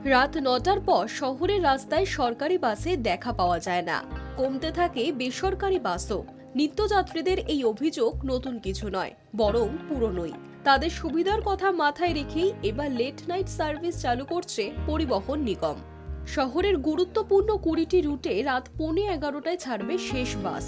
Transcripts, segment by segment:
রাত ৯টার পর শহরের রাস্তায় সরকারি বাসে দেখা পাওয়া যায় না, কমতে থাকে বেসরকারি বাসও। নিত্যযাত্রীদের এই অভিযোগ নতুন কিছু নয়, বরং পুরনোই। তাদের সুবিধার কথা মাথায় রেখেই এবার লেট নাইট সার্ভিস চালু করছে পরিবহন নিগম। শহরের গুরুত্বপূর্ণ ২০টি রুটে রাত 11:15টায় ছাড়বে শেষ বাস,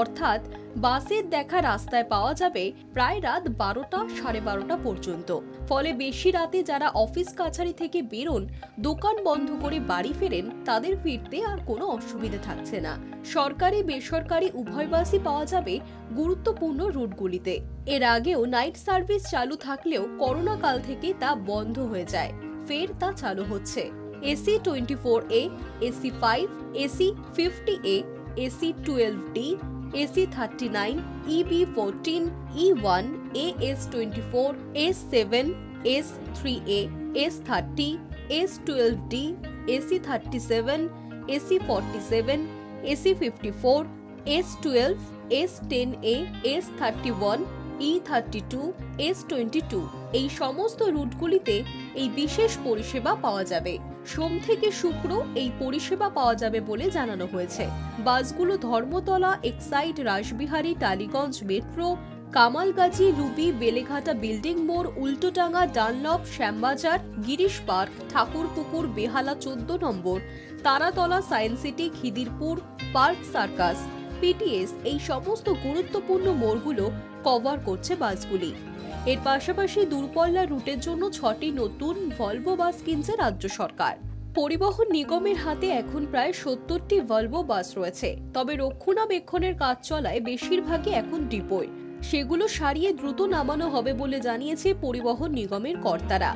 অর্থাৎ বাসের দেখা রাস্তায় পাওয়া যাবে প্রায় রাত ১২টা, ১২:৩০ পর্যন্ত। ফলে বেশি রাতে যারা অফিস কাছারি থেকে বেরোন, দোকান বন্ধ করে বাড়ি ফেরেন, তাদের ফিরতে আর কোনো অসুবিধা থাকছে না। সরকারি বেসরকারি উভয় বাসই পাওয়া যাবে গুরুত্বপূর্ণ রুটগুলিতে। এর আগেও নাইট সার্ভিস চালু থাকলেও করোনা কাল থেকে তা বন্ধ হয়ে যায়, ফের তা চালু হচ্ছে। AC 24A, AC 5, AC 50A, AC 12D, AC 39, EB14, E1, AS24, S7, S3A, S30, S12D, AC 37, AC 47, AC 54, S12, S10A, S31, E32, S22 এই সমস্ত রুটগুলিতে এই বিশেষ পরিষেবা পাওয়া যাবে। সোম থেকে শুক্র এই পরিষেবা পাওয়া যাবে বলে জানানো হয়েছে। বাসগুলো Dharmatala, Exide, Rashbehari, Tollygunge metro, Kamalgazi, Ruby, Beleghata, building মোড়, Ultadanga, Dunlop, Shyambazar, Girish park, Thakurpukur, Behala 14 number, Taratala, science city, Khidirpur, park circus, PTS এই সমস্ত গুরুত্বপূর্ণ মোড়গুলো কভার করছে বাসগুলি। এর পাশাপাশি দূরপল্লার রুটের জন্য 6টি নতুন ভলভো বাস কিনছে রাজ্য সরকার। পরিবহন নিগমের হাতে এখন প্রায় 70টি ভলভো বাস রয়েছে, তবে রক্ষণাবেক্ষণের কাজ চলায় বেশিরভাগই এখন ডিপোয়। সেগুলো সারিয়ে দ্রুত নামানো হবে বলে জানিয়েছে পরিবহন নিগমের কর্তারা।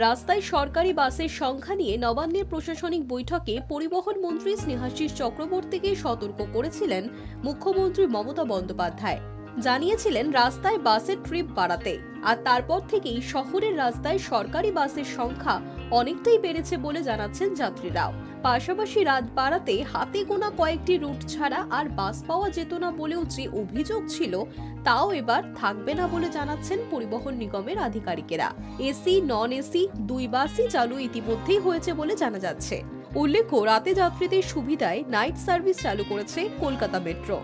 রাস্তায় সরকারি বাসের সংখ্যা নিয়ে নবান্নের প্রশাসনিক বৈঠকে পরিবহন মন্ত্রী স্নেহাশিস চক্রবর্তীকে সতর্ক করেছিলেন মুখ্যমন্ত্রী মমতা বন্দ্যোপাধ্যায়। জানিয়েছিলেন রাস্তায় বাসের ট্রিপ বাড়াতে, আর তারপর থেকেই শহরের রাস্তায় সরকারি বাসের সংখ্যা অনেকটাই বেড়েছে বলে জানাচ্ছেন যাত্রীরাও। পাশাপাশি রাত বাড়াতে হাতে গোনা কয়েকটি রুট ছাড়া আর বাস পাওয়া যেত না বলেও যে অভিযোগ ছিল, তাও এবার থাকবে না বলে জানাচ্ছেন পরিবহন নিগমের আধিকারিকেরা। এসি, নন এসি দুই বাসই চালু ইতিমধ্যেই হয়েছে বলে জানা যাচ্ছে। উল্লেখ্য, রাতে যাত্রীদের সুবিধায় নাইট সার্ভিস চালু করেছে কলকাতা মেট্রো।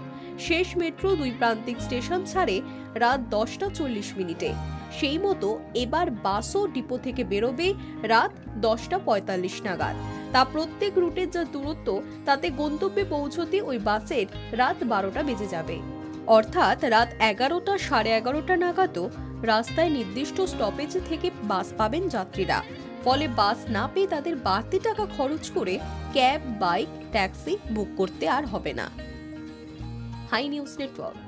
শেষ মেট্রো 2 প্রান্তিক স্টেশন ছাড়ে রাত 10:40 সেই মতো এবার বাসও ডিপো থেকে বেরোবে রাত 10:45 নাগাদ। তা প্রত্যেক রুটের যা দূরত্ব, তাতে গন্তব্যে পৌঁছতে ওই বাসের রাত 12টা বেজে যাবে। অর্থাৎ রাত 11টা, 11:30 নাগাদও রাস্তায় নির্দিষ্ট স্টপেজ থেকে বাস পাবেন যাত্রীরা। ফলে বাস না পেয়ে তাদের বাড়তি টাকা খরচ করে ক্যাব, বাইক, ট্যাক্সি বুক করতে আর হবে না। Hi News network.